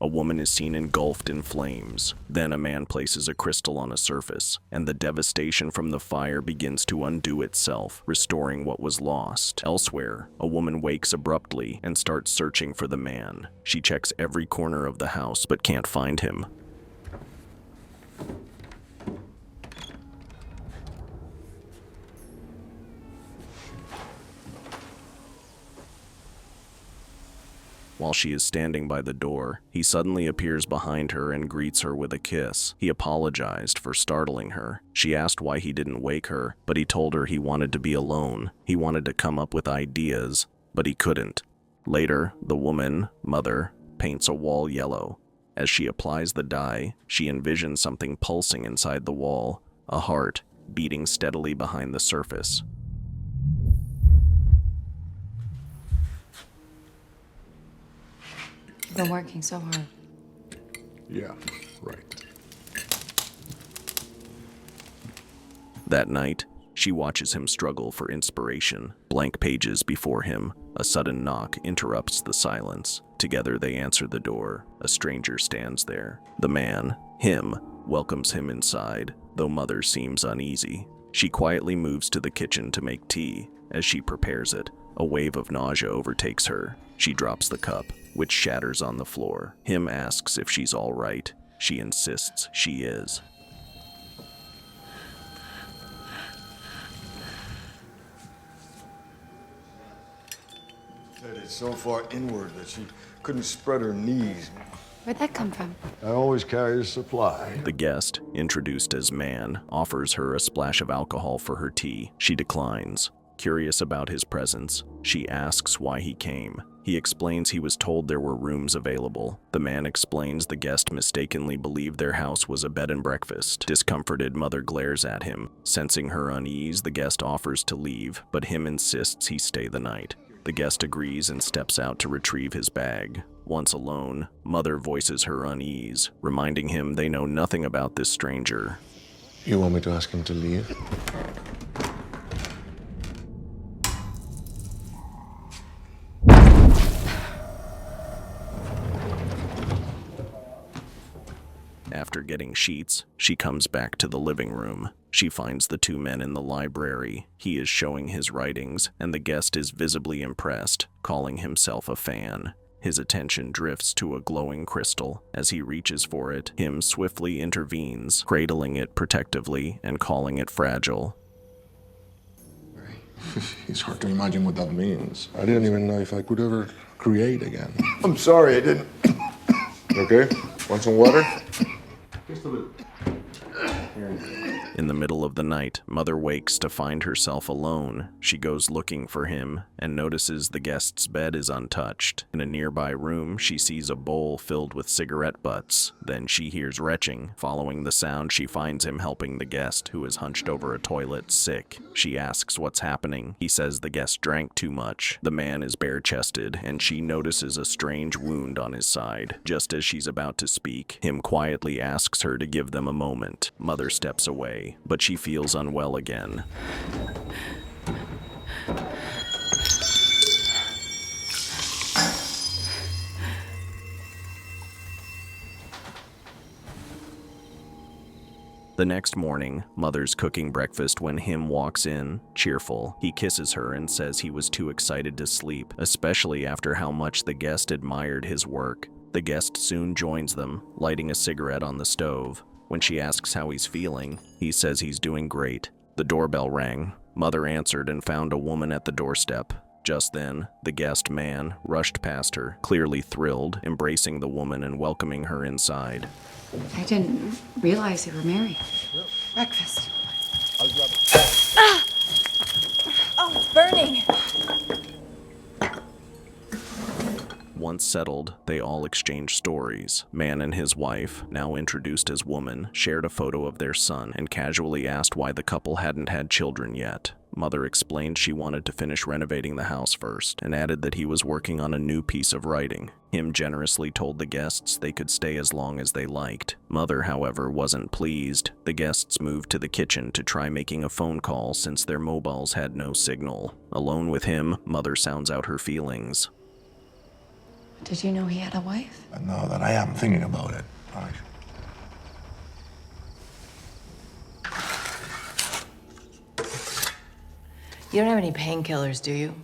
A woman is seen engulfed in flames. Then a man places a crystal on a surface, and the devastation from the fire begins to undo itself, restoring what was lost. Elsewhere, a woman wakes abruptly and starts searching for the man. She checks every corner of the house but can't find him. While she is standing by the door, he suddenly appears behind her and greets her with a kiss. He apologized for startling her. She asked why he didn't wake her, but he told her he wanted to be alone. He wanted to come up with ideas, but he couldn't. Later, the woman, Mother, paints a wall yellow. As she applies the dye, she envisions something pulsing inside the wall, a heart beating steadily behind the surface. You've been working so hard. Yeah, right. That night, she watches him struggle for inspiration. Blank pages before him, a sudden knock interrupts the silence. Together they answer the door. A stranger stands there. The man, him, welcomes him inside, though Mother seems uneasy. She quietly moves to the kitchen to make tea. As she prepares it, a wave of nausea overtakes her. She drops the cup, which shatters on the floor. Him asks if she's all right. She insists she is. Said it's so far inward that she couldn't spread her knees. Where'd that come from? I always carry a supply. The guest, introduced as Man, offers her a splash of alcohol for her tea. She declines. Curious about his presence, she asks why he came. He explains he was told there were rooms available. The man explains the guest mistakenly believed their house was a bed and breakfast. Discomforted, Mother glares at him. Sensing her unease, the guest offers to leave, but him insists he stay the night. The guest agrees and steps out to retrieve his bag. Once alone, Mother voices her unease, reminding him they know nothing about this stranger. You want me to ask him to leave? After getting sheets, she comes back to the living room. She finds the two men in the library. He is showing his writings, and the guest is visibly impressed, calling himself a fan. His attention drifts to a glowing crystal. As he reaches for it, him swiftly intervenes, cradling it protectively and calling it fragile. It's hard to imagine what that means. I didn't even know if I could ever create again. I'm sorry, I didn't. Okay? Want some water? Just a little. In the middle of the night, Mother wakes to find herself alone. She goes looking for him and notices the guest's bed is untouched. In a nearby room, she sees a bowl filled with cigarette butts. Then she hears retching. Following the sound, she finds him helping the guest, who is hunched over a toilet, sick. She asks what's happening. He says the guest drank too much. The man is bare-chested, and she notices a strange wound on his side. Just as she's about to speak, him quietly asks her to give them a moment. Mother steps away, but she feels unwell again. The next morning, Mother's cooking breakfast when Him walks in, cheerful. He kisses her and says he was too excited to sleep, especially after how much the guest admired his work. The guest soon joins them, lighting a cigarette on the stove. When she asks how he's feeling, he says he's doing great. The doorbell rang. Mother answered and found a woman at the doorstep. Just then, the guest man rushed past her, clearly thrilled, embracing the woman and welcoming her inside. I didn't realize they were married. Breakfast. Ah! Oh, it's burning. Once settled, they all exchanged stories. Man and his wife, now introduced as woman, shared a photo of their son and casually asked why the couple hadn't had children yet. Mother explained she wanted to finish renovating the house first and added that he was working on a new piece of writing. Him generously told the guests they could stay as long as they liked. Mother, however, wasn't pleased. The guests moved to the kitchen to try making a phone call since their mobiles had no signal. Alone with him, Mother sounds out her feelings. Did you know he had a wife? No, that I am thinking about it. Right. You don't have any painkillers, do you?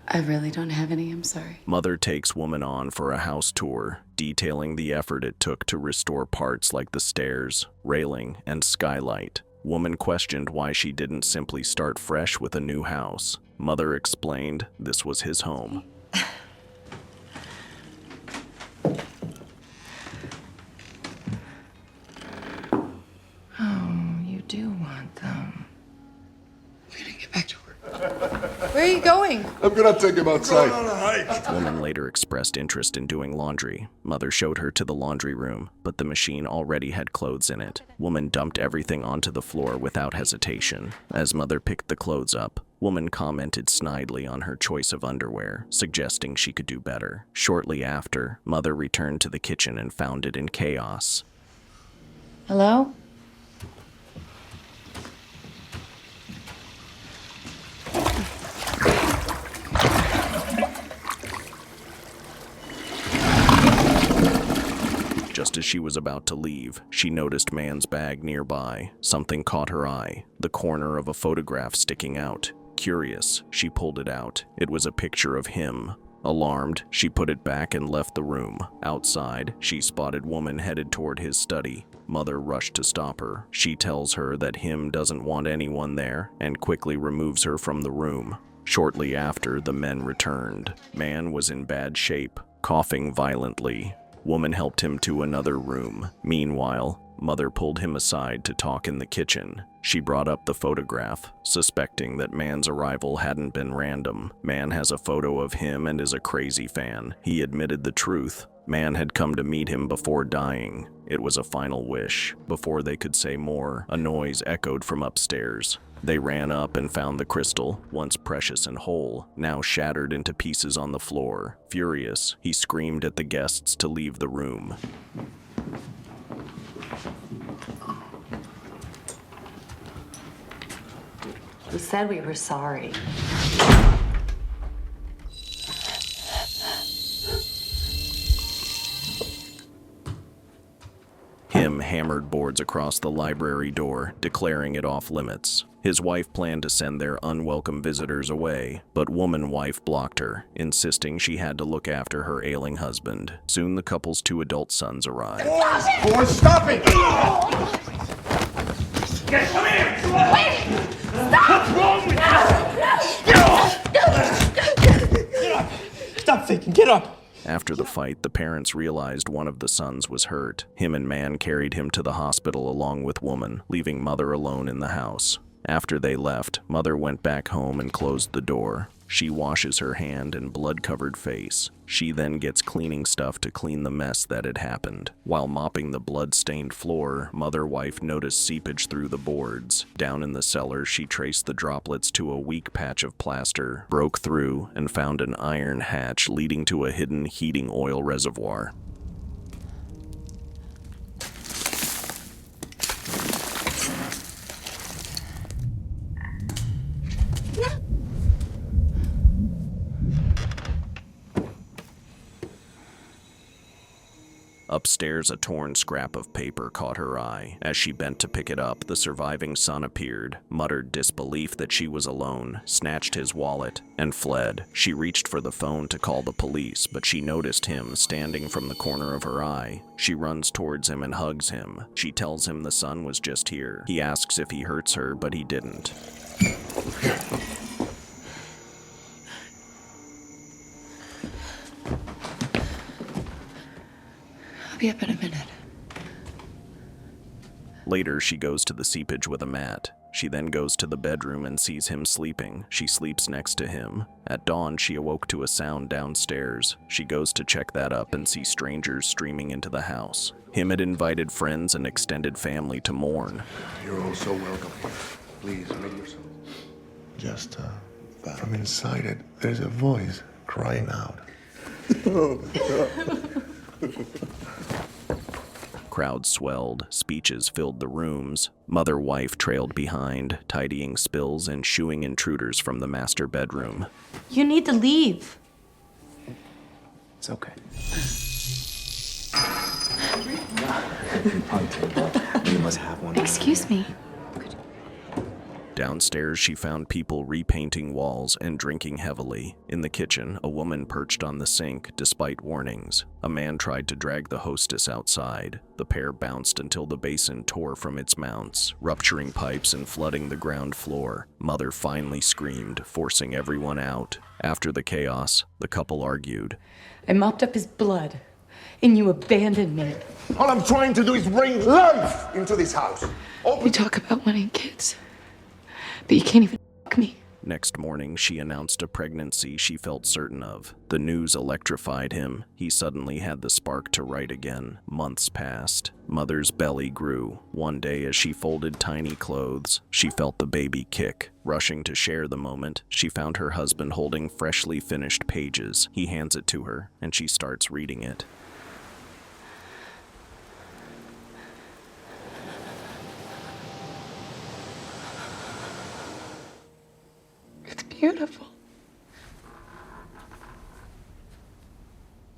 I really don't have any, I'm sorry. Mother takes woman on for a house tour, detailing the effort it took to restore parts like the stairs, railing, and skylight. Woman questioned why she didn't simply start fresh with a new house. Mother explained this was his home. Oh, you do want them. We gotta get back to work. Where are you going? I'm gonna take him outside. Woman later expressed interest in doing laundry. Mother showed her to the laundry room, but the machine already had clothes in it. Woman dumped everything onto the floor without hesitation. As Mother picked the clothes up, Woman commented snidely on her choice of underwear, suggesting she could do better. Shortly after, Mother returned to the kitchen and found it in chaos. Hello? Just as she was about to leave, she noticed Man's bag nearby. Something caught her eye, the corner of a photograph sticking out. Curious, she pulled it out. It was a picture of him. Alarmed, she put it back and left the room. Outside, she spotted Woman headed toward his study. Mother rushed to stop her. She tells her that him doesn't want anyone there and quickly removes her from the room. Shortly after, the men returned. Man was in bad shape, coughing violently. Woman helped him to another room. Meanwhile, Mother pulled him aside to talk in the kitchen. She brought up the photograph, suspecting that Man's arrival hadn't been random. Man has a photo of him and is a crazy fan. He admitted the truth. Man had come to meet him before dying. It was a final wish. Before they could say more, a noise echoed from upstairs. They ran up and found the crystal, once precious and whole, now shattered into pieces on the floor. Furious, he screamed at the guests to leave the room. We said we were sorry. Him hammered boards across the library door, declaring it off limits. His wife planned to send their unwelcome visitors away, but Woman wife blocked her, insisting she had to look after her ailing husband. Soon the couple's 2 adult sons arrived. Boys, stop it! Yes, come here! Wait! Stop! What's wrong with you? Get up! Stop faking, get up! After the fight, the parents realized one of the sons was hurt. Him and Man carried him to the hospital along with Woman, leaving Mother alone in the house. After they left, Mother went back home and closed the door. She washes her hand and blood-covered face. She then gets cleaning stuff to clean the mess that had happened. While mopping the blood-stained floor, Mother-wife noticed seepage through the boards. Down in the cellar, she traced the droplets to a weak patch of plaster, broke through, and found an iron hatch leading to a hidden heating oil reservoir. Upstairs, a torn scrap of paper caught her eye. As she bent to pick it up, the surviving son appeared, muttered disbelief that she was alone, snatched his wallet, and fled. She reached for the phone to call the police, but she noticed him standing from the corner of her eye. She runs towards him and hugs him. She tells him the son was just here. He asks if he hurts her, but he didn't. I'll be up in a minute. Later, she goes to the seepage with a mat. She then goes to the bedroom and sees him sleeping. She sleeps next to him. At dawn, she awoke to a sound downstairs. She goes to check that up and sees strangers streaming into the house. Him had invited friends and extended family to mourn. You're all so welcome. Please, make yourself. Just, from inside it, there's a voice crying out. Crowds swelled, speeches filled the rooms. Mother-wife trailed behind, tidying spills and shooing intruders from the master bedroom. You need to leave. It's okay. You must have one. Excuse me. Downstairs, she found people repainting walls and drinking heavily. In the kitchen, a woman perched on the sink despite warnings. A man tried to drag the hostess outside. The pair bounced until the basin tore from its mounts, rupturing pipes and flooding the ground floor. Mother finally screamed, forcing everyone out. After the chaos, the couple argued. I mopped up his blood, and you abandoned me. All I'm trying to do is bring life into this house. You talk about wanting kids, but you can't even fuck me. Next morning, she announced a pregnancy she felt certain of. The news electrified him. He suddenly had the spark to write again. Months passed. Mother's belly grew. One day, as she folded tiny clothes, she felt the baby kick. Rushing to share the moment, she found her husband holding freshly finished pages. He hands it to her, and she starts reading it. It's beautiful.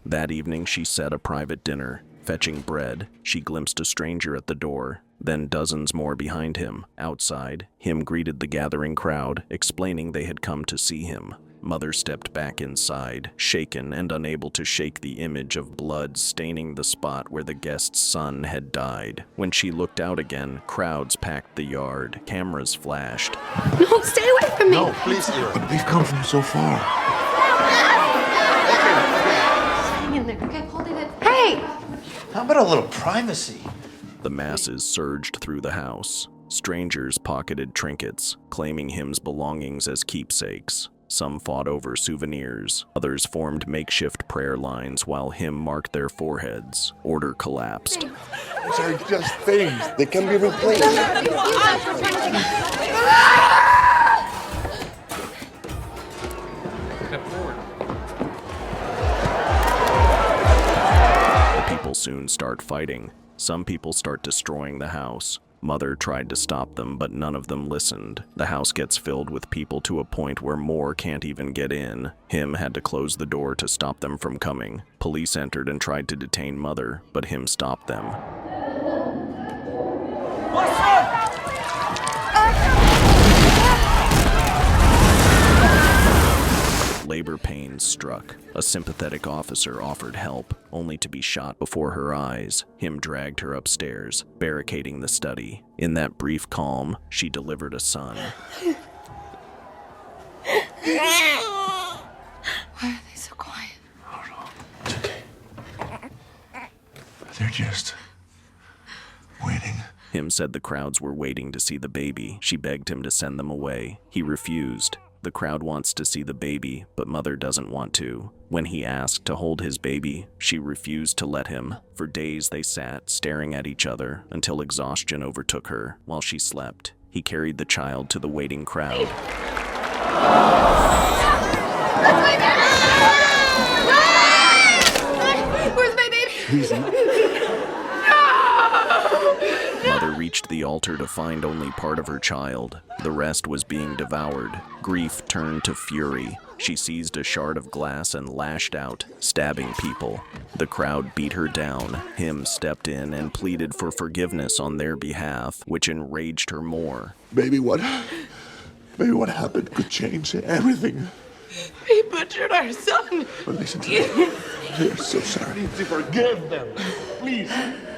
That evening, she set a private dinner. Fetching bread, she glimpsed a stranger at the door, then dozens more behind him. Outside, him greeted the gathering crowd, explaining they had come to see him. Mother stepped back inside, shaken and unable to shake the image of blood staining the spot where the guest's son had died. When she looked out again, crowds packed the yard. Cameras flashed. No, stay away from me. No, please, Ira. We've come from so far. Hang in there. Okay, holding it. Hey! How about a little privacy? The masses surged through the house. Strangers pocketed trinkets, claiming him's belongings as keepsakes. Some fought over souvenirs. Others formed makeshift prayer lines while him marked their foreheads. Order collapsed. These are just things. They can be replaced. The people soon start fighting. Some people start destroying the house. Mother tried to stop them, but none of them listened. The house gets filled with people to a point where more can't even get in. Him had to close the door to stop them from coming. Police entered and tried to detain Mother, but him stopped them. Labor pains struck. A sympathetic officer offered help, only to be shot before her eyes. Him dragged her upstairs, barricading the study. In that brief calm, she delivered a son. Why are they so quiet? It's okay. They're just waiting. Him said the crowds were waiting to see the baby. She begged him to send them away. He refused. The crowd wants to see the baby, but Mother doesn't want to. When he asked to hold his baby, she refused to let him. For days they sat, staring at each other, until exhaustion overtook her. While she slept, he carried the child to the waiting crowd. Where's my baby? He's not. Mother reached the altar to find only part of her child. The rest was being devoured. Grief turned to fury. She seized a shard of glass and lashed out, stabbing people. The crowd beat her down. Him stepped in and pleaded for forgiveness on their behalf, which enraged her more. Maybe what happened could change everything. He butchered our son. But listen to me. We are so sorry. To forgive them. Please,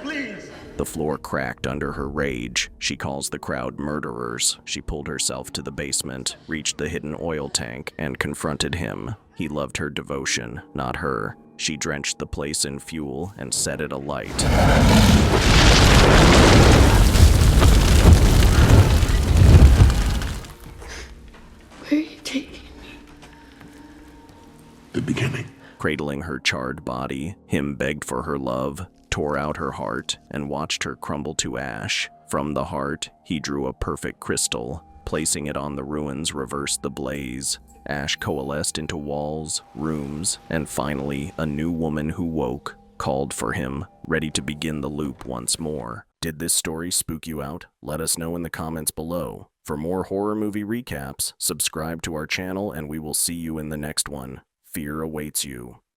please. The floor cracked under her rage. She calls the crowd murderers. She pulled herself to the basement, reached the hidden oil tank, and confronted him. He loved her devotion, not her. She drenched the place in fuel and set it alight. Where are you taking me? The beginning. Cradling her charred body, him begged for her love, tore out her heart, and watched her crumble to ash. From the heart, he drew a perfect crystal. Placing it on the ruins reversed the blaze. Ash coalesced into walls, rooms, and finally, a new woman who woke, called for him, ready to begin the loop once more. Did this story spook you out? Let us know in the comments below. For more horror movie recaps, subscribe to our channel and we will see you in the next one. Fear awaits you.